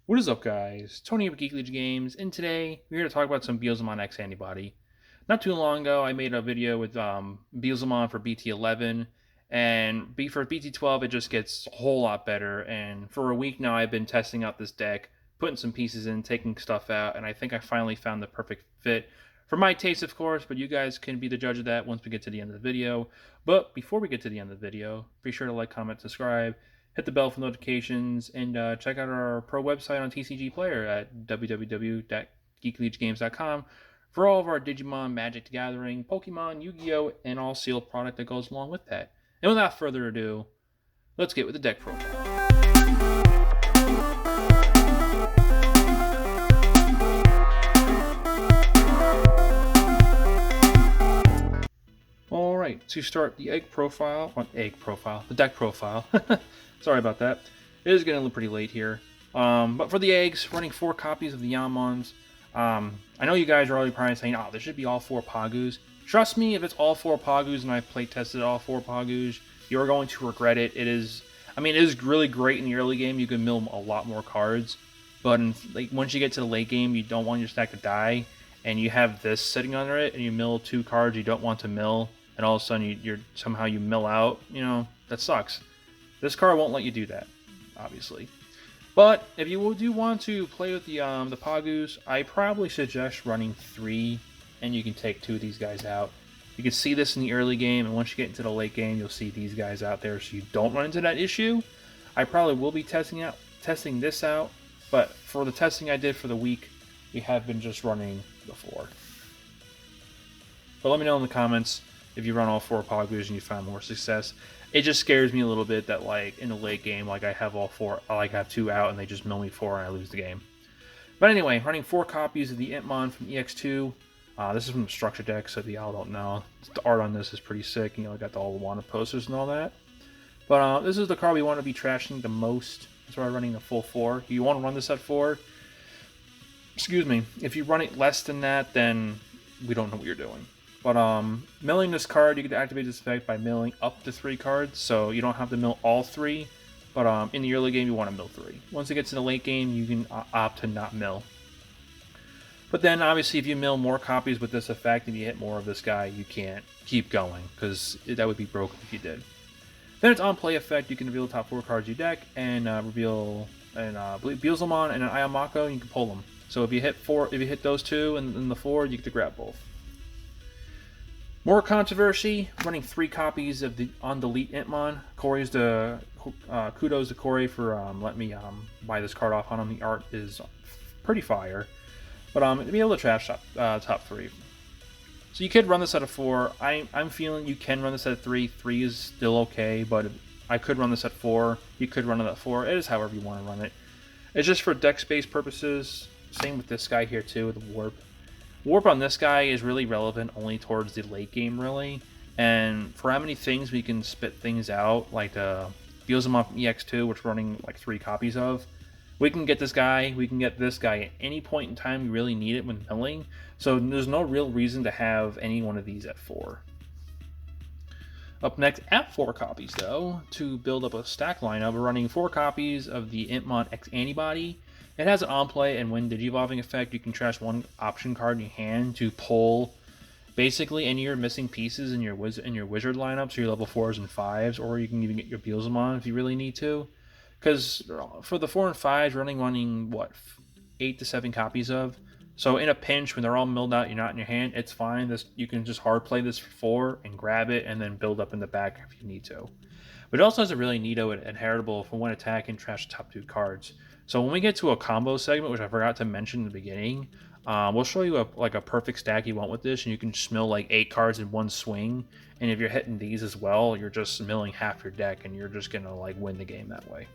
What is up, guys? Tony of Geek Legion Games, and today we're here to talk about some Beelzemon X Antibody. Not too long ago, I made a video with Beelzemon for BT-11, and for BT-12, it just gets a whole lot better. And for a week now, I've been testing out this deck, putting some pieces in, taking stuff out, and I think I finally found the perfect fit for my taste, of course. But you guys can be the judge of that once we get to the end of the video. But before we get to the end of the video, be sure to like, comment, subscribe, hit the bell for notifications, and check out our pro website on TCG Player at www.geeklegigames.com for all of our Digimon, Magic the Gathering, Pokemon, Yu-Gi-Oh, and all sealed product that goes along with that. And without further ado, let's get with the deck profile. Alright, to start the the deck profile. Sorry about that. It is getting a little pretty late here. But for the eggs, running 4 copies of the Yamons. I know you guys are already probably saying, oh, there should be all 4 Pagus. Trust me, if it's all 4 Pagus and I've play tested all 4 Pagus, you're going to regret it. It is really great in the early game. You can mill a lot more cards. But once you get to the late game, you don't want your stack to die. And you have this sitting under it, and you mill 2 cards you don't want to mill. And all of a sudden, you mill out. That sucks. This card won't let you do that, obviously. But if you do want to play with the Pagus, I probably suggest running 3, and you can take 2 of these guys out. You can see this in the early game, and once you get into the late game, you'll see these guys out there, so you don't run into that issue. I probably will be testing this out, but for the testing I did for the week, we have been just running the 4. But let me know in the comments if you run all 4 Pagus and you find more success. It just scares me a little bit that in the late game, I have all 4, I have 2 out and they just mill me 4 and I lose the game. But anyway, running 4 copies of the Antibody from EX2. This is from the structure deck, so if y'all don't know, the art on this is pretty sick. Got all the Wanda posters and all that. But this is the card we want to be trashing the most. That's why I'm running the full 4. You want to run this at 4? Excuse me. If you run it less than that, then we don't know what you're doing. But milling this card, you can activate this effect by milling up to 3 cards, so you don't have to mill all 3. But in the early game, you want to mill 3. Once it gets in the late game, you can opt to not mill. But then, obviously, if you mill more copies with this effect and you hit more of this guy, you can't keep going, because that would be broken if you did. Then it's on play effect. You can reveal the top 4 cards of your deck and reveal Beelzemon and an Ayamako, and you can pull them. So if you hit those 2 and the 4, you get to grab both. More controversy, running 3 copies of the on delete Intmon. Kudos to Corey for letting me buy this card off on him. The art is pretty fire. But to be able to trash top 3. So you could run this at a 4. I'm feeling you can run this at 3. 3 is still okay, but I could run this at 4. You could run it at 4. It is however you want to run it. It's just for deck space purposes. Same with this guy here too, with the warp. Warp on this guy is really relevant only towards the late game, really. And for how many things we can spit things out, like the Beelzemon from EX2, which we're running 3 copies of, we can get this guy, we can get this guy at any point in time we really need it when milling. So there's no real reason to have any one of these at 4. Up next, at 4 copies though, to build up a stack lineup, we're running 4 copies of the Antibody X Antibody. It has an on-play and win Digivolving effect. You can trash 1 option card in your hand to pull basically any of your missing pieces in your wizard lineup, so your level 4s and 5s, or you can even get your Beelzemon if you really need to. Because for the 4 and 5s, running what, 8 to 7 copies of. So in a pinch, when they're all milled out, you're not in your hand, it's fine. You can just hard play this for 4 and grab it, and then build up in the back if you need to. But it also has a really neato and heritable for when attacking, trash the top 2 cards. So when we get to a combo segment, which I forgot to mention in the beginning, we'll show you a perfect stack you want with this, and you can just mill 8 cards in one swing. And if you're hitting these as well, you're just milling half your deck, and you're just gonna win the game that way.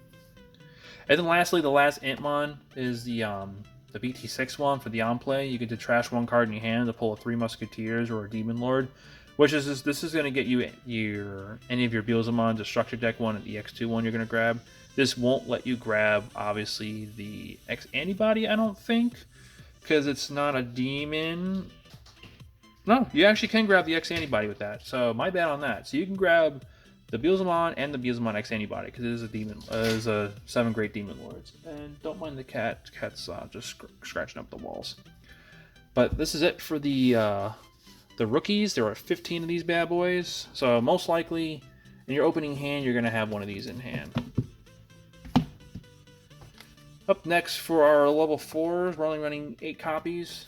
And then lastly, the last Intmon is the BT-6 one for the on play. You get to trash 1 card in your hand to pull a 3 Musketeers or a Demon Lord, which is this is gonna get you any of your Beelzemon, Destructor deck 1 and the EX2 one you're gonna grab. This won't let you grab, obviously, the X Antibody, I don't think, because it's not a demon. No, you actually can grab the X Antibody with that, so my bad on that. So you can grab the Beelzemon and the Beelzemon X Antibody, because it is a demon, is a 7 great demon lords. And don't mind the cat. Cat's just scratching up the walls. But this is it for the rookies. There are 15 of these bad boys, so most likely in your opening hand you're gonna have one of these in hand. Up next for our level 4s, we're only running 8 copies.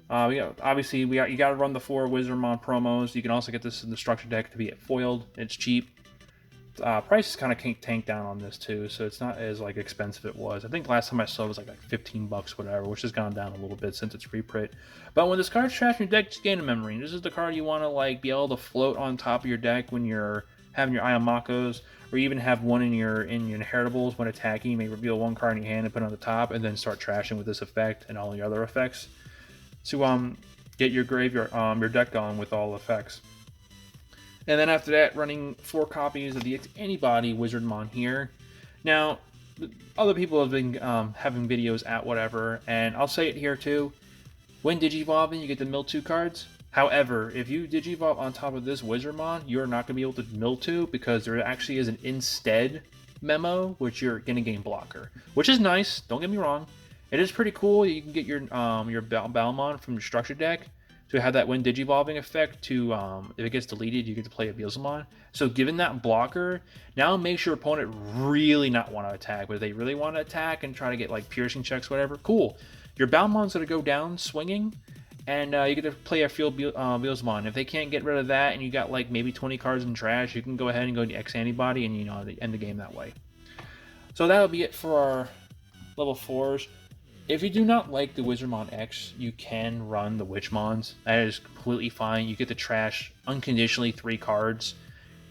You got to run the 4 Wizardmon promos. You can also get this in the structure deck to be foiled. It's cheap. Price is kind of tanked down on this too, so it's not as like expensive it was. I think last time I saw it was like 15 bucks, whatever, which has gone down a little bit since its reprint. But when this card's trashed in your deck, just gain a memory. This is the card you want to like be able to float on top of your deck when you're having your Ayamakos, or even have one in your inheritables when attacking. You may reveal 1 card in your hand and put it on the top, and then start trashing with this effect and all your other effects to get your your deck going with all effects. And then after that, running 4 copies of the Antibody Wizardmon here. Now, other people have been having videos at whatever, and I'll say it here too. When Digivolving, you get the Mill 2 cards. However, if you Digivolve on top of this Wizardmon, you're not going to be able to Mill 2 because there actually is an instead memo, which you're going to gain blocker. Which is nice, don't get me wrong. It is pretty cool. You can get your Balmon from your structure deck to have that when Digivolving effect to, if it gets deleted, you get to play a Beelzemon. So given that blocker, now it makes your opponent really not want to attack. But if they really want to attack and try to get like piercing checks, whatever, cool. Your Balmon's going to go down swinging, and you get to play a field Beelzemon. If they can't get rid of that and you got like maybe 20 cards in trash, you can go ahead and go to X Antibody and end the game that way. So that'll be it for our level 4s. If you do not like the Wizardmon X, you can run the Witchmons. That is completely fine. You get to trash unconditionally 3 cards,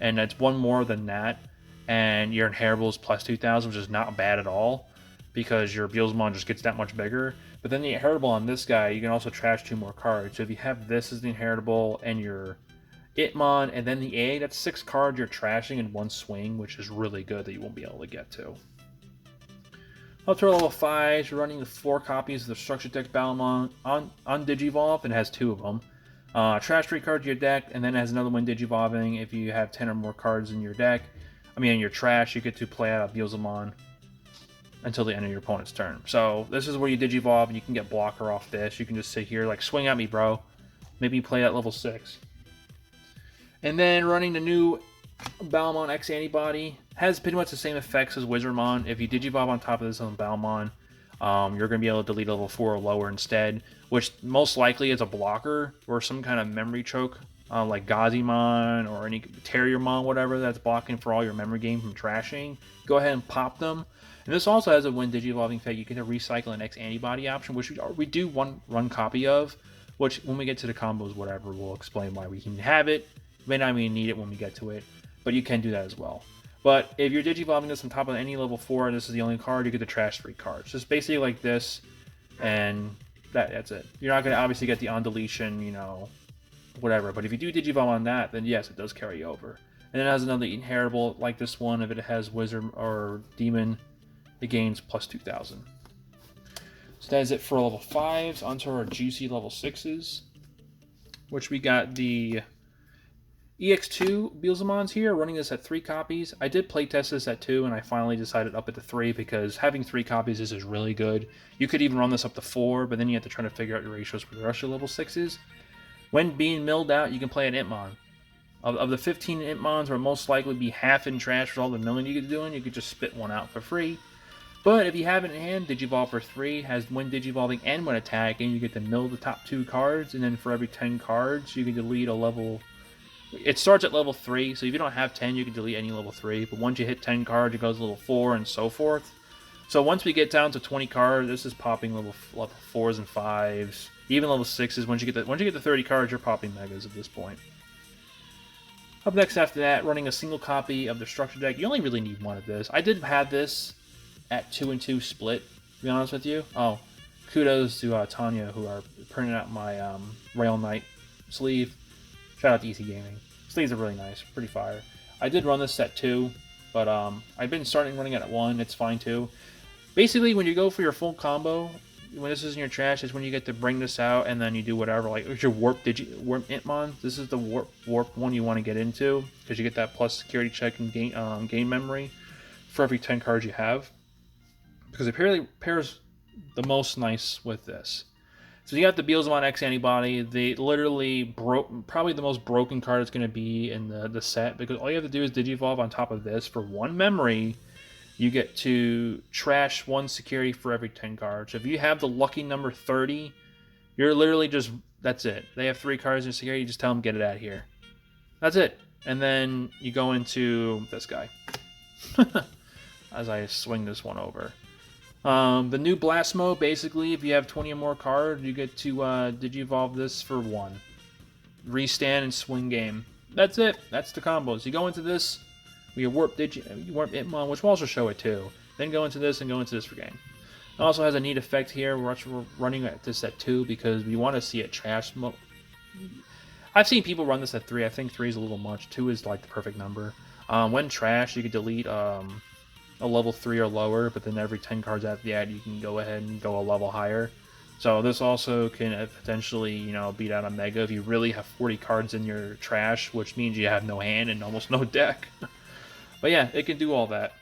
and that's 1 more than that. And your inheritables plus 2,000, which is not bad at all, because your Beelzemon just gets that much bigger. But then the inheritable on this guy, you can also trash 2 more cards. So if you have this as the inheritable and your Itmon and then the A, that's 6 cards you're trashing in 1 swing, which is really good that you won't be able to get to. Up to level 5, you're running the 4 copies of the Structure Deck Balmon on Digivolve, and it has 2 of them. Trash 3 cards to your deck, and then it has another one Digivolving. If you have 10 or more cards in your deck, in your trash, you get to play out a Beelzemon until the end of your opponent's turn. So this is where you Digivolve, and you can get blocker off this. You can just sit here like, swing at me, bro. Maybe play at level 6. And then running the new Balmon X Antibody has pretty much the same effects as Wizardmon. If you Digivolve on top of this on Balmon, you're going to be able to delete level 4 or lower instead, which most likely is a blocker or some kind of memory choke, like Gazimon or any Terriermon, whatever, that's blocking for all your memory gain from trashing. Go ahead and pop them. And this also has a when Digivolving effect, you get a recycle an X Antibody option, which we do run copy of, which when we get to the combos, whatever, we'll explain why we can have it. May not even need it when we get to it, but you can do that as well. But if you're Digivolving this on top of any level 4 and this is the only card, you get to trash 3 cards. Just basically like this, and that's it. You're not going to obviously get the on deletion, whatever. But if you do Digivolve on that, then yes, it does carry over. And it has another inheritable like this one. If it has Wizard or Demon, it gains plus 2,000. So that is it for level 5s. Onto our juicy level 6s, which we got the EX2 Beelzemons here, running this at 3 copies. I did playtest this at 2, and I finally decided up it to 3 because having 3 copies is really good. You could even run this up to 4, but then you have to try to figure out your ratios for the rest of your level 6s. When being milled out, you can play an Itmon. Of the 15 Itmons, or most likely be half in trash for all the milling you could do, you could just spit one out for free. But if you have it in hand, Digivolve for 3 has when Digivolving and when attacking, you get to mill the top 2 cards, and then for every 10 cards, you can delete a level. It starts at level 3, so if you don't have 10, you can delete any level 3. But once you hit 10 cards, it goes level 4 and so forth. So once we get down to 20 cards, this is popping level 4s and 5s, even level 6s. Once you get to 30 cards, you're popping megas at this point. Up next after that, running a single copy of the structure deck. You only really need one of this. I did have this at 2 and 2 split, to be honest with you. Oh, kudos to Tanya, who are printing out my Rail Knight sleeve. Shout out to EC Gaming. Sleeves are really nice, pretty fire. I did run this at 2, but I've been starting running it at 1. It's fine too. Basically, when you go for your full combo, when this is in your trash is when you get to bring this out and then you do whatever. Like it's your warp Intmon. This is the warp one you want to get into because you get that plus security check and game memory for every 10 cards you have. Because it pairs the most nice with this. So you got the Beelzemon X Antibody. They literally probably the most broken card it's going to be in the set because all you have to do is Digivolve on top of this for 1 memory. You get to trash 1 security for every 10 cards. So if you have the lucky number 30, you're literally just, that's it. They have 3 cards in security, you just tell them get it out of here. That's it. And then you go into this guy. As I swing this one over. The new Blast Mode, basically, if you have 20 or more cards, you get to Digivolve this for 1. Restand and swing game. That's it. That's the combos. You go into this. We have Warp Itmon, which will also show it too. Then go into this and go into this for game. It also has a neat effect here. We're running this at 2 because we want to see it trash mode. I've seen people run this at 3. I think 3 is a little much. 2 is like the perfect number. When trash, you can delete a level 3 or lower, but then every 10 cards after that, you can go ahead and go a level higher. So this also can potentially, beat out a Mega if you really have 40 cards in your trash, which means you have no hand and almost no deck. But yeah, it can do all that.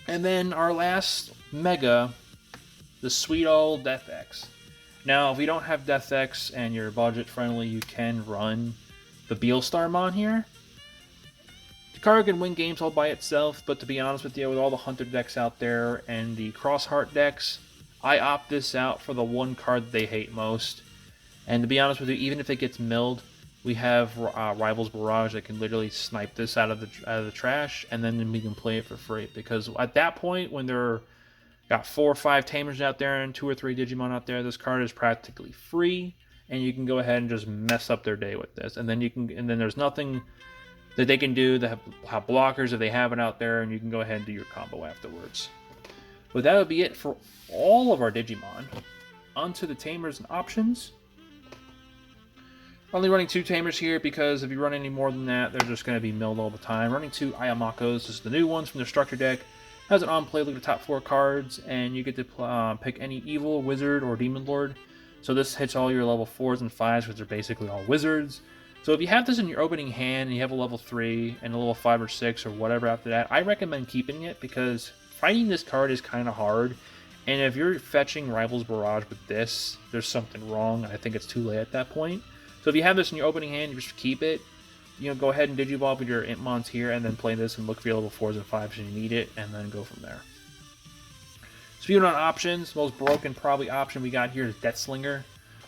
And then our last Mega, the sweet old Death X. Now, if you don't have Death X and you're budget friendly, you can run the Beelstarmon here. The card can win games all by itself, but to be honest with you, with all the Hunter decks out there and the Crossheart decks, I opt this out for the one card that they hate most. And to be honest with you, even if it gets milled, we have Rivals Barrage that can literally snipe this out of the trash, and then we can play it for free. Because at that point, when they're got 4 or 5 Tamers out there and 2 or 3 Digimon out there, this card is practically free, and you can go ahead and just mess up their day with this. And then there's nothing that they can do. They have blockers if they have it out there, and you can go ahead and do your combo afterwards. But that would be it for all of our Digimon. Onto the Tamers and options. Only running 2 Tamers here because if you run any more than that, they're just going to be milled all the time. Running 2 Ayamakos. This is the new ones from the Structure deck. Has an on-play look at the top 4 cards, and you get to pick any Evil, Wizard, or Demon Lord. So this hits all your level 4s and 5s, which are basically all Wizards. So if you have this in your opening hand, and you have a level 3, and a level 5 or 6, or whatever after that, I recommend keeping it, because fighting this card is kind of hard. And if you're fetching Rivals Barrage with this, there's something wrong, and I think it's too late at that point. So if you have this in your opening hand, you just keep it. Go ahead and Digivolve with your Intmons here, and then play this and look for your level 4s and 5s when you need it, and then go from there. Speaking on options, most broken probably option we got here is Death Slinger.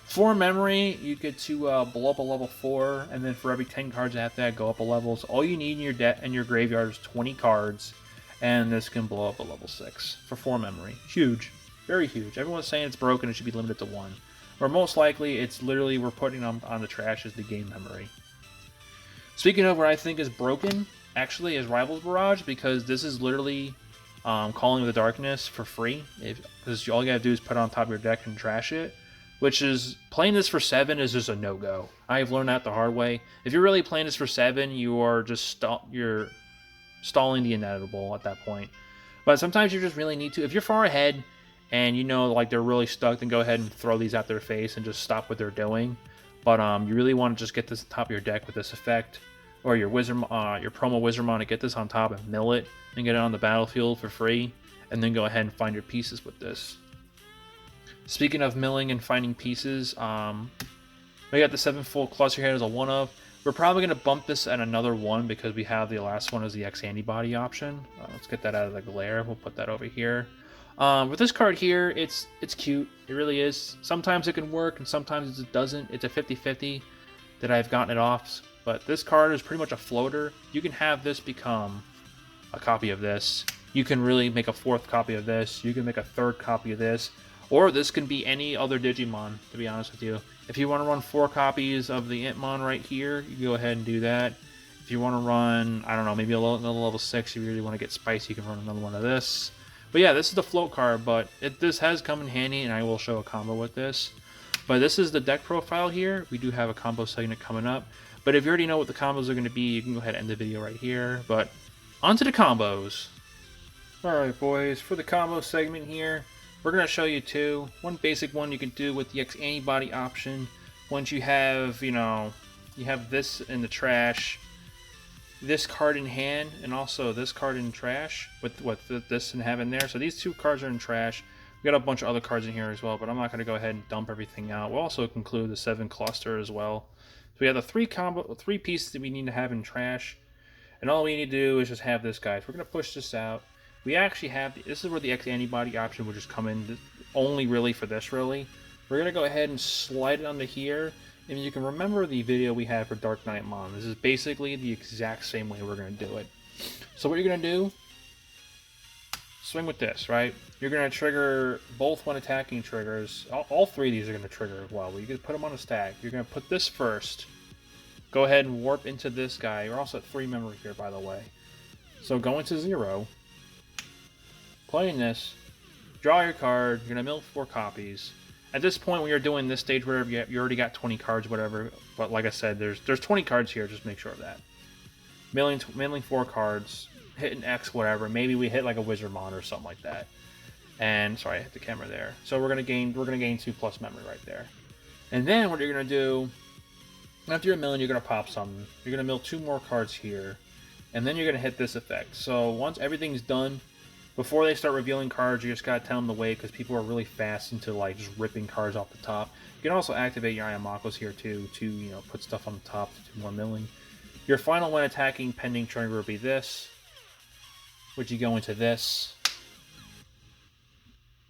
For memory, you get to blow up a level 4, and then for every 10 cards after that, go up a level. So all you need in your graveyard is 20 cards, and this can blow up a level 6 for 4 memory. Huge. Very huge. Everyone's saying it's broken, it should be limited to 1. Or most likely, it's literally we're putting on the trash as the game memory. Speaking of what I think is broken, actually, is Rivals Barrage, because this is literally Calling of the Darkness for free. Because all you gotta do is put it on top of your deck and trash it. Which is, playing this for 7 is just a no-go. I've learned that the hard way. If you're really playing this for 7, you are just you're stalling the inevitable at that point. But sometimes you just really need to. If you're far ahead and like they're really stuck, then go ahead and throw these at their face and just stop what they're doing. But you really want to just get this on top of your deck with this effect, or your your promo Wizardmon to get this on top and mill it and get it on the battlefield for free, and then go ahead and find your pieces with this. Speaking of milling and finding pieces, we got the 7-fold cluster here as a 1-of. We're probably going to bump this at another 1 because we have the last one as the X Antibody option. Let's get that out of the glare. We'll put that over here. With this card here, it's cute. It really is. Sometimes it can work and sometimes it doesn't. It's a 50-50 that I've gotten it off. But this card is pretty much a floater. You can have this become a copy of this. You can really make a 4th copy of this. You can make a 3rd copy of this. Or this can be any other Digimon, to be honest with you. If you want to run 4 copies of the Intmon right here, you can go ahead and do that. If you want to run, I don't know, maybe another level 6, if you really want to get spicy, you can run another one of this. But yeah, this is the float card, but this has come in handy, and I will show a combo with this. But this is the deck profile here. We do have a combo segment coming up. But if you already know what the combos are going to be, you can go ahead and end the video right here. But onto the combos. Alright boys, for the combo segment here, we're going to show you two. One basic one you can do with the X Antibody option. Once you have, you have this in the trash, this card in hand, and also this card in trash with this and have in there. So these two cards are in trash. We got a bunch of other cards in here as well, but I'm not going to go ahead and dump everything out. We'll also include the 7 cluster as well. So we have the three pieces that we need to have in trash, and all we need to do is just have this, guys. We're going to push this out. We actually have, this is where the X Antibody option will just come in, only really for this, really. We're going to go ahead and slide it onto here, and you can remember the video we had for Dark Knight Mon. This is basically the exact same way we're going to do it. So what you're going to do, swing with this, right? You're going to trigger both when attacking triggers. All three of these are going to trigger as well. You can put them on a stack. You're going to put this first. Go ahead and warp into this guy. You're also at 3 memory here, by the way. So go into 0. Playing this. Draw your card. You're going to mill 4 copies. At this point, when you're doing this stage, whatever, you already got 20 cards, whatever. But like I said, there's 20 cards here. Just make sure of that. Milling 4 cards. Hitting X, whatever. Maybe we hit like a Wizardmon or something like that. And sorry, I hit the camera there. So we're gonna gain 2+ memory right there. And then what you're gonna do, after you're milling, you're gonna pop something. You're gonna mill 2 more cards here, and then you're gonna hit this effect. So once everything's done, before they start revealing cards, you just gotta tell them to wait because people are really fast into like just ripping cards off the top. You can also activate your Ayamakos here too to put stuff on the top to do more milling. Your final when attacking pending trigger will be this, which you go into this.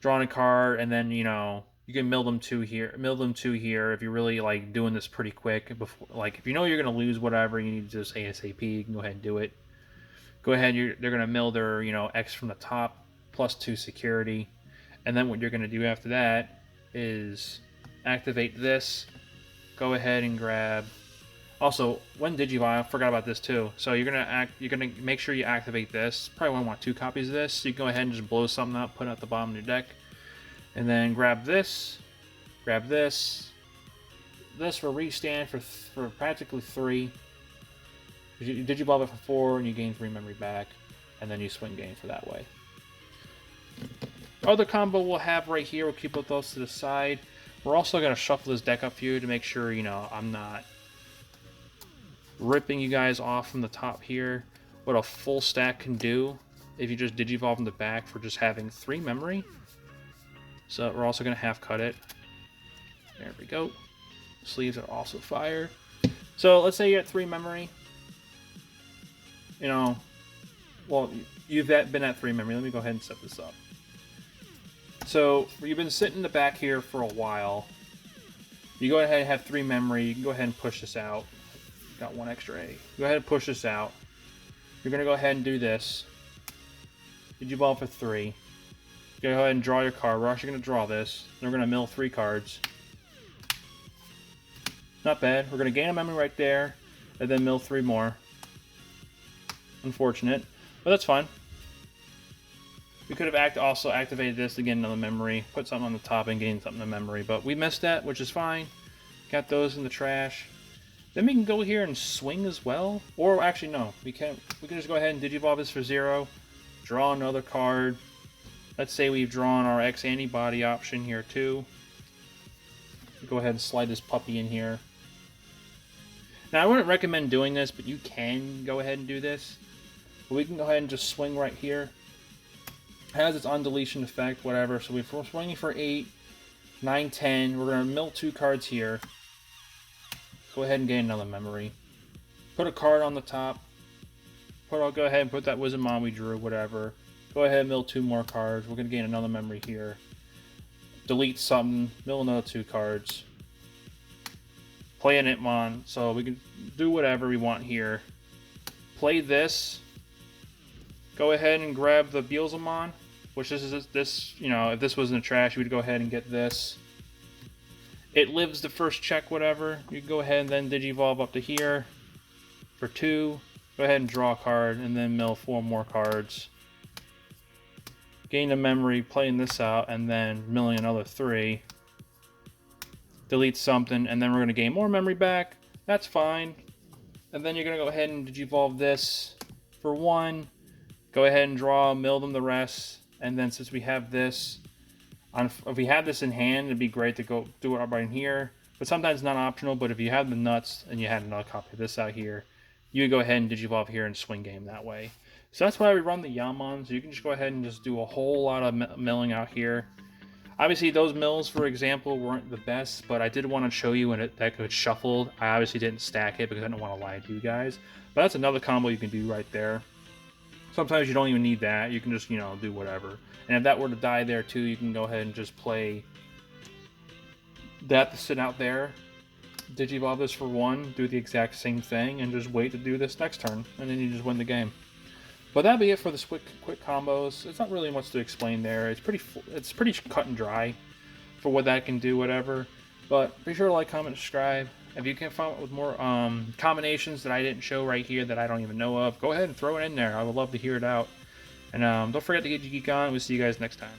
Drawing a card, and then you can mill them 2 here. Mill them 2 here if you're really like doing this pretty quick. Before, like if you know you're gonna lose whatever, you need to just ASAP. You can go ahead and do it. Go ahead. They're gonna mill their X from the top plus 2 security, and then what you're gonna do after that is activate this. Go ahead and grab. Also, when Digivolve, I forgot about this too. So you're gonna make sure you activate this. Probably want to want 2 copies of this. So you can go ahead and just blow something up, put it at the bottom of your deck, and then grab this. Grab this. This will restand for practically 3. You Digivolve it for 4, and you gain 3 memory back, and then you swing game for that way. Other combo we'll have right here. We'll keep those to the side. We're also gonna shuffle this deck up for you to make sure I'm not ripping you guys off from the top here. What a full stack can do if you just Digivolve in the back for just having 3 memory. So we're also going to half cut it. There we go. Sleeves are also fire. So let's say you're at 3 memory. Well, you've been at 3 memory. Let me go ahead and set this up. So you've been sitting in the back here for a while. You go ahead and have 3 memory. You can go ahead and push this out. Got 1 extra A. Go ahead and push this out. You're going to go ahead and do this. Digivolve for 3. Go ahead and draw your card. We're actually going to draw this. Then we're going to mill 3 cards. Not bad. We're going to gain a memory right there, and then mill 3 more. Unfortunate, but that's fine. We could have also activated this to get another memory, put something on the top and gain something in memory, but we missed that, which is fine. Got those in the trash. Then we can go here and swing as well. Or actually, no. We can just go ahead and Digivolve this for 0. Draw another card. Let's say we've drawn our X Antibody option here too. Go ahead and slide this puppy in here. Now, I wouldn't recommend doing this, but you can go ahead and do this. But we can go ahead and just swing right here. It has its on-deletion effect, whatever. So we're swinging for 8, 9, 10. We're going to mill 2 cards here. Go ahead and gain another memory. Put a card on the top. Go ahead and put that Wizardmon we drew, whatever. Go ahead and mill 2 more cards. We're going to gain another memory here. Delete something. Mill another 2 cards. Play an Antmon. So we can do whatever we want here. Play this. Go ahead and grab the Beelzemon. Which this, if this was in the trash, you would go ahead and get this. It lives the first check, whatever. You can go ahead and then Digivolve up to here for 2. Go ahead and draw a card, and then mill 4 more cards. Gain a memory, playing this out, and then milling another 3. Delete something, and then we're going to gain more memory back. That's fine. And then you're going to go ahead and Digivolve this for 1. Go ahead and draw, mill them the rest. And then since we have this, If we had this in hand, it'd be great to go do it right in here. But sometimes not optional. But if you have the nuts and you had another copy of this out here, you would go ahead and Digivolve here and swing game that way. So that's why we run the Yamon. So you can just go ahead and just do a whole lot of milling out here. Obviously, those mills, for example, weren't the best, but I did want to show you when that could shuffled. I obviously didn't stack it because I didn't want to lie to you guys. But that's another combo you can do right there. Sometimes you don't even need that. You can just, do whatever. And if that were to die there too, you can go ahead and just play that to sit out there. Digivolve this for 1, do the exact same thing, and just wait to do this next turn. And then you just win the game. But that'd be it for the quick combos. It's not really much to explain there. It's pretty cut and dry for what that can do, whatever. But be sure to like, comment, subscribe. If you can find with more combinations that I didn't show right here that I don't even know of, go ahead and throw it in there. I would love to hear it out. And don't forget to get your geek on. We'll see you guys next time.